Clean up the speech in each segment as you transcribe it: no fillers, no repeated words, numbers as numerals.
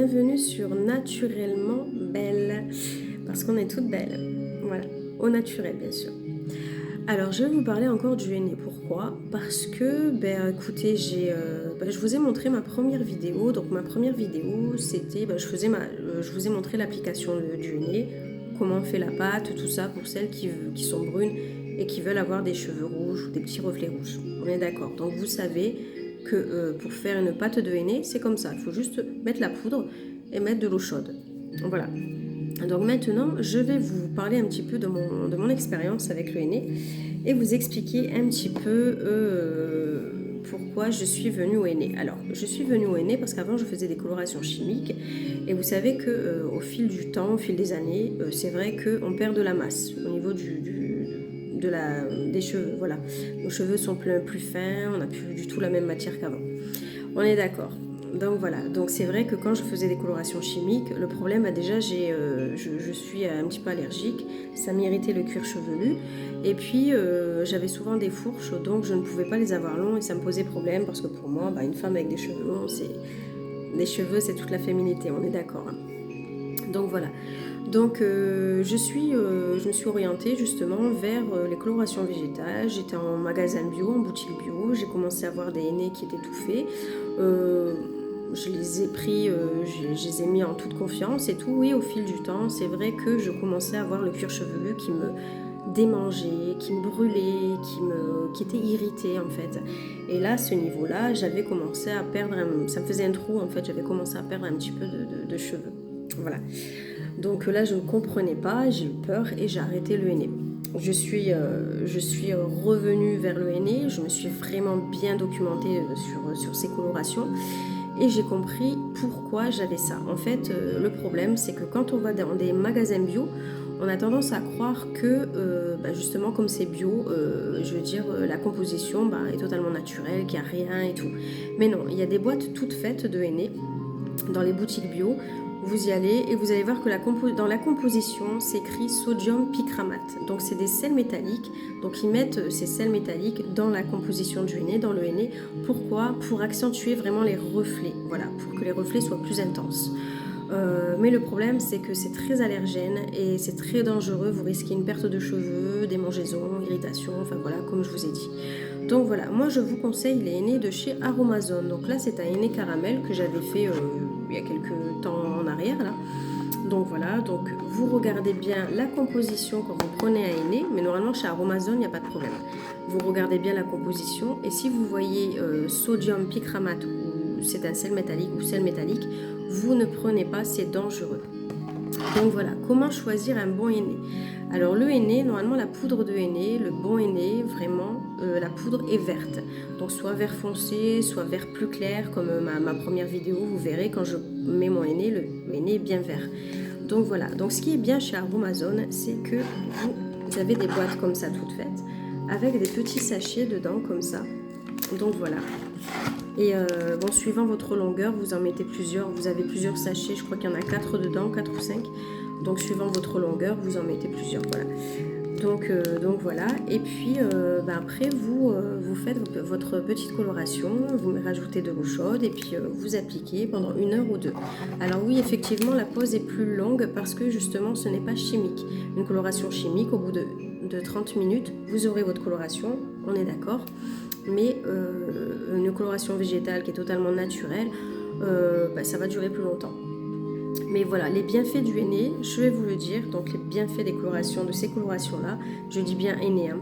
bienvenue sur Naturellement Belle, parce qu'on est toutes belles, voilà, au naturel bien sûr. Alors je vais vous parler encore du henné, pourquoi? Parce que, écoutez, je vous ai montré ma première vidéo, donc ma première vidéo c'était, je vous ai montré l'application du henné, comment on fait la pâte, tout ça pour celles qui sont brunes et qui veulent avoir des cheveux rouges ou des petits reflets rouges, on est d'accord, donc vous savez que pour faire une pâte de henné, c'est comme ça. Il faut juste mettre la poudre et mettre de l'eau chaude. Voilà. Donc maintenant, je vais vous parler un petit peu de mon expérience avec le henné et vous expliquer un petit peu pourquoi je suis venue au henné. Alors, je suis venue au henné parce qu'avant, je faisais des colorations chimiques et vous savez que au fil du temps, au fil des années, c'est vrai qu'on perd de la masse au niveau des cheveux. Voilà. Nos cheveux sont plus fins, on n'a plus du tout la même matière qu'avant. On est d'accord. Donc voilà, donc c'est vrai que quand je faisais des colorations chimiques, le problème, déjà, je suis un petit peu allergique, ça m'irritait le cuir chevelu, et puis j'avais souvent des fourches, donc je ne pouvais pas les avoir longs, et ça me posait problème, parce que pour moi, une femme avec des cheveux longs, les cheveux, c'est toute la féminité, on est d'accord. Hein. Donc voilà. Donc je me suis orientée justement vers les colorations végétales. J'étais en magasin bio, en boutique bio. J'ai commencé à voir des henné qui étaient tout faits. Je les ai pris, je les ai mis en toute confiance et tout. Oui, au fil du temps, c'est vrai que je commençais à avoir le cuir chevelu qui me démangeait, qui me brûlait, qui était irrité en fait. Et là, à ce niveau-là, j'avais commencé à perdre, ça me faisait un trou en fait, j'avais commencé à perdre un petit peu de cheveux. Voilà. Donc là, je ne comprenais pas, j'ai eu peur et j'ai arrêté le henné. Je suis revenue vers le henné, je me suis vraiment bien documentée sur ces colorations et j'ai compris pourquoi j'avais ça. En fait, le problème, c'est que quand on va dans des magasins bio, on a tendance à croire que, justement, comme c'est bio, la composition est totalement naturelle, qu'il n'y a rien et tout. Mais non, il y a des boîtes toutes faites de henné dans les boutiques bio. Vous y allez et vous allez voir que dans la composition, c'est écrit sodium picramate. Donc c'est des sels métalliques. Donc ils mettent ces sels métalliques dans la composition du henné, dans le henné. Pourquoi? Pour accentuer vraiment les reflets. Voilà, pour que les reflets soient plus intenses. Mais le problème, c'est que c'est très allergène et c'est très dangereux. Vous risquez une perte de cheveux, démangeaisons, irritation, enfin voilà, comme je vous ai dit. Donc voilà, moi je vous conseille les henné de chez Aromazone. Donc là, c'est un henné caramel que j'avais fait il y a quelques temps en arrière là. Donc voilà, donc vous regardez bien la composition quand vous prenez un henné, mais normalement chez Aromazone, il n'y a pas de problème. Vous regardez bien la composition et si vous voyez sodium picramate ou c'est un sel métallique ou sel métallique, vous ne prenez pas, c'est dangereux. Donc voilà, comment choisir un bon henné? Alors le henné, normalement la poudre de henné, le bon henné, vraiment, la poudre est verte. Donc soit vert foncé, soit vert plus clair, comme ma première vidéo, vous verrez quand je mets mon henné, le henné est bien vert. Donc voilà, donc ce qui est bien chez Aromazone, c'est que vous avez des boîtes comme ça toutes faites, avec des petits sachets dedans comme ça. Donc voilà. Et suivant votre longueur, vous en mettez plusieurs. Vous avez plusieurs sachets, je crois qu'il y en a 4 dedans, 4 ou 5. Donc suivant votre longueur, vous en mettez plusieurs. Voilà. Donc voilà. Et puis après, vous faites votre petite coloration, vous rajoutez de l'eau chaude et puis vous appliquez pendant 1 heure ou 2. Alors oui, effectivement, la pause est plus longue parce que justement, ce n'est pas chimique. Une coloration chimique, au bout de 30 minutes, vous aurez votre coloration, on est d'accord. Mais une coloration végétale qui est totalement naturelle, ça va durer plus longtemps. Mais voilà, les bienfaits du henné, je vais vous le dire. Donc les bienfaits de ces colorations-là, je dis bien henné. Hein.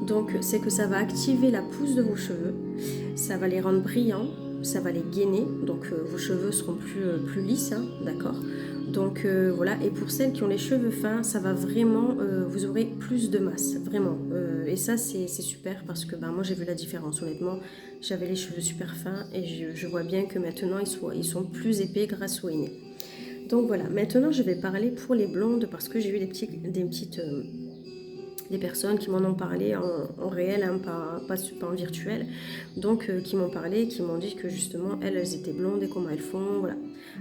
Donc c'est que ça va activer la pousse de vos cheveux, ça va les rendre brillants, ça va les gainer, donc vos cheveux seront plus lisses, hein, d'accord. Donc voilà, et pour celles qui ont les cheveux fins, ça va vraiment, vous aurez plus de masse, vraiment. Et ça c'est super parce que moi j'ai vu la différence, honnêtement. J'avais les cheveux super fins et je vois bien que maintenant ils sont plus épais grâce au henné. Donc voilà, maintenant je vais parler pour les blondes parce que j'ai eu des personnes qui m'en ont parlé en réel, hein, pas en virtuel, donc qui m'ont parlé, qui m'ont dit que justement elles étaient blondes et comment elles font, voilà.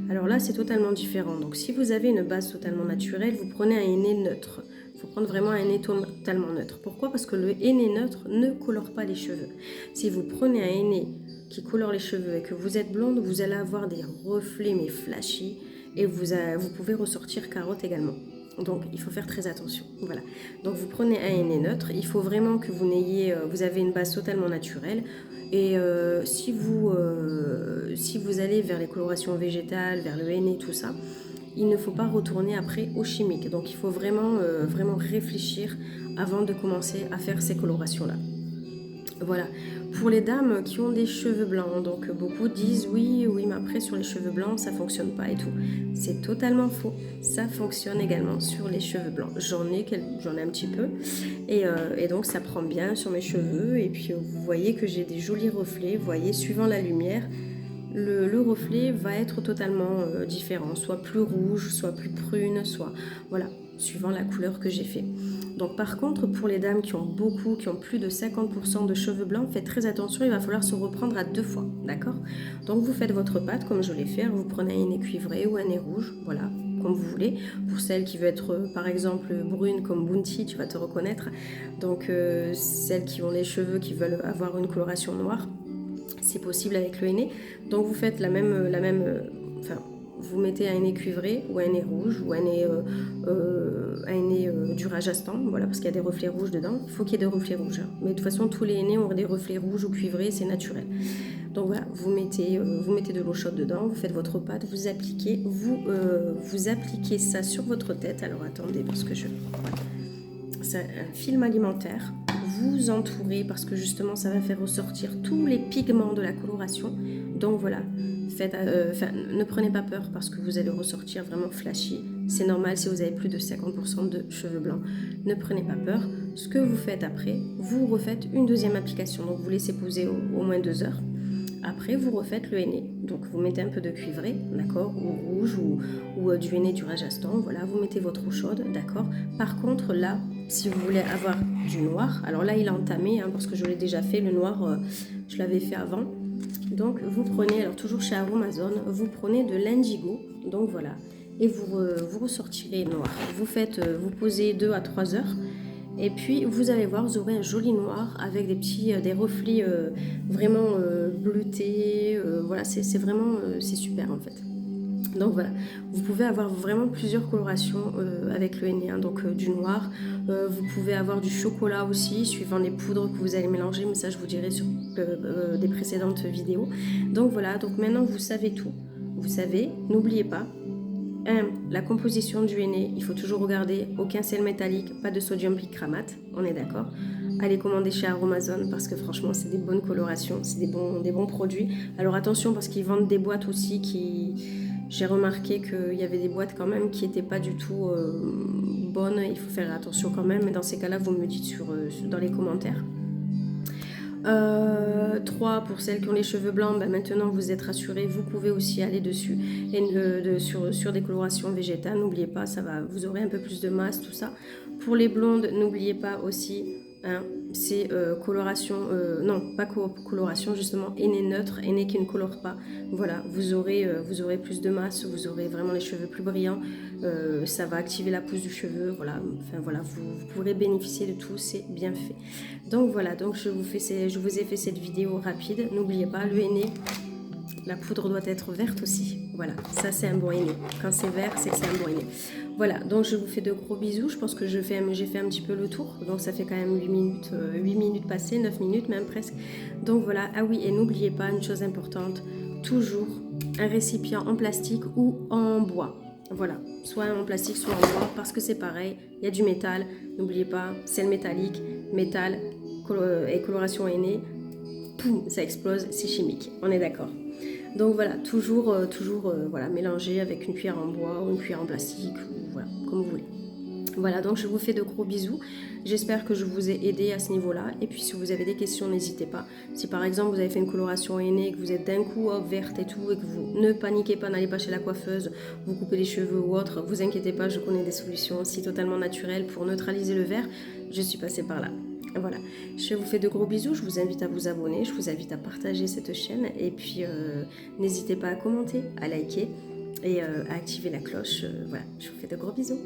Alors là c'est totalement différent, donc si vous avez une base totalement naturelle, vous prenez un henné neutre. Il faut prendre vraiment un henné totalement neutre. Pourquoi? Parce que le henné neutre ne colore pas les cheveux. Si vous prenez un henné qui colore les cheveux et que vous êtes blonde, vous allez avoir des reflets mais flashy et vous pouvez ressortir carotte également. Donc il faut faire très attention. Voilà. Donc vous prenez un henné neutre. Il faut vraiment que vous avez une base totalement naturelle. Et si vous allez vers les colorations végétales, vers le henné, tout ça, il ne faut pas retourner après au chimique. Donc il faut vraiment réfléchir avant de commencer à faire ces colorations-là. Voilà. Pour les dames qui ont des cheveux blancs, donc beaucoup disent oui, mais après sur les cheveux blancs ça fonctionne pas et tout. C'est totalement faux. Ça fonctionne également sur les cheveux blancs. J'en ai un petit peu et donc ça prend bien sur mes cheveux. Et puis vous voyez que j'ai des jolis reflets. Vous voyez, suivant la lumière, le reflet va être totalement différent, soit plus rouge, soit plus prune, soit voilà, suivant la couleur que j'ai fait. Donc par contre, pour les dames qui ont plus de 50% de cheveux blancs, faites très attention, il va falloir se reprendre à 2 fois, d'accord? Donc vous faites votre pâte comme je l'ai fait, vous prenez un henné cuivré ou un henné rouge, voilà, comme vous voulez. Pour celle qui veut être par exemple brune comme Bounty, tu vas te reconnaître. Donc celles qui ont les cheveux qui veulent avoir une coloration noire, c'est possible avec le henné. Donc vous faites vous mettez un henné cuivré ou un henné rouge ou un henné du Rajasthan, voilà, parce qu'il y a des reflets rouges dedans. Il faut qu'il y ait des reflets rouges, hein. Mais de toute façon, tous les henné ont des reflets rouges ou cuivrés, c'est naturel. Donc voilà, vous mettez de l'eau chaude dedans, vous faites votre pâte, vous appliquez ça sur votre tête. Alors attendez, parce que c'est un film alimentaire. Vous entourez parce que justement ça va faire ressortir tous les pigments de la coloration. Donc voilà, ne prenez pas peur parce que vous allez ressortir vraiment flashy. C'est normal si vous avez plus de 50% de cheveux blancs. Ne prenez pas peur. Ce que vous faites après, vous refaites une deuxième application. Donc vous laissez poser au moins 2 heures. Après, vous refaites le henné. Donc, vous mettez un peu de cuivré, d'accord, ou rouge, ou du henné du Rajasthan. Voilà, vous mettez votre eau chaude, d'accord. Par contre, là, si vous voulez avoir du noir, alors là, il est entamé, hein, parce que je l'ai déjà fait. Le noir, je l'avais fait avant. Donc, vous prenez, alors toujours chez Aromazone, vous prenez de l'indigo. Donc, voilà. Et vous ressortirez noir. Vous posez 2 à 3 heures. Et puis vous allez voir, vous aurez un joli noir avec des reflets vraiment bleutés. Voilà, c'est super en fait. Donc voilà, vous pouvez avoir vraiment plusieurs colorations avec le henné, hein, donc du noir. Vous pouvez avoir du chocolat aussi, suivant les poudres que vous allez mélanger, mais ça je vous dirai sur des précédentes vidéos. Donc voilà, donc maintenant vous savez tout. Vous savez, n'oubliez pas. La composition du henné, il faut toujours regarder, aucun sel métallique, pas de sodium bichromate, on est d'accord. Allez commander chez Aromazone parce que franchement c'est des bonnes colorations, c'est des bons produits. Alors attention parce qu'ils vendent des boîtes aussi j'ai remarqué qu'il y avait des boîtes quand même qui n'étaient pas du tout bonnes, il faut faire attention quand même, mais dans ces cas-là vous me dites dans les commentaires. 3 pour celles qui ont les cheveux blancs, maintenant vous êtes rassurés, vous pouvez aussi aller dessus et sur des colorations végétales, n'oubliez pas, vous aurez un peu plus de masse, tout ça. Pour les blondes, n'oubliez pas aussi, hein, c'est coloration, non pas coloration justement, henné neutre, henné qui ne colore pas. Voilà, vous aurez plus de masse, vous aurez vraiment les cheveux plus brillants, ça va activer la pousse du cheveu, voilà, enfin voilà, vous pourrez bénéficier de tout, c'est bien fait. Donc voilà, donc je vous ai fait cette vidéo rapide. N'oubliez pas, le henné, la poudre doit être verte aussi. Voilà, ça c'est un bon henné. Quand c'est vert, c'est que c'est un bon henné. Voilà, donc je vous fais de gros bisous. Je pense que j'ai fait un petit peu le tour. Donc ça fait quand même 8 minutes passées, 9 minutes même presque. Donc voilà, ah oui, et n'oubliez pas une chose importante, toujours un récipient en plastique ou en bois. Voilà, soit en plastique, soit en bois, parce que c'est pareil, il y a du métal. N'oubliez pas, sel métallique, métal et coloration henné, poum, ça explose, c'est chimique, on est d'accord. Donc voilà, toujours voilà, mélanger avec une cuillère en bois ou une cuillère en plastique, ou voilà, comme vous voulez. Voilà, donc je vous fais de gros bisous. J'espère que je vous ai aidé à ce niveau-là. Et puis si vous avez des questions, n'hésitez pas. Si par exemple vous avez fait une coloration henné, que vous êtes d'un coup verte et tout, et que vous ne paniquez pas, n'allez pas chez la coiffeuse, vous coupez les cheveux ou autre, vous inquiétez pas, je connais des solutions aussi totalement naturelles pour neutraliser le vert. Je suis passée par là. Voilà, je vous fais de gros bisous, je vous invite à vous abonner, je vous invite à partager cette chaîne et puis n'hésitez pas à commenter, à liker et à activer la cloche. Voilà, je vous fais de gros bisous.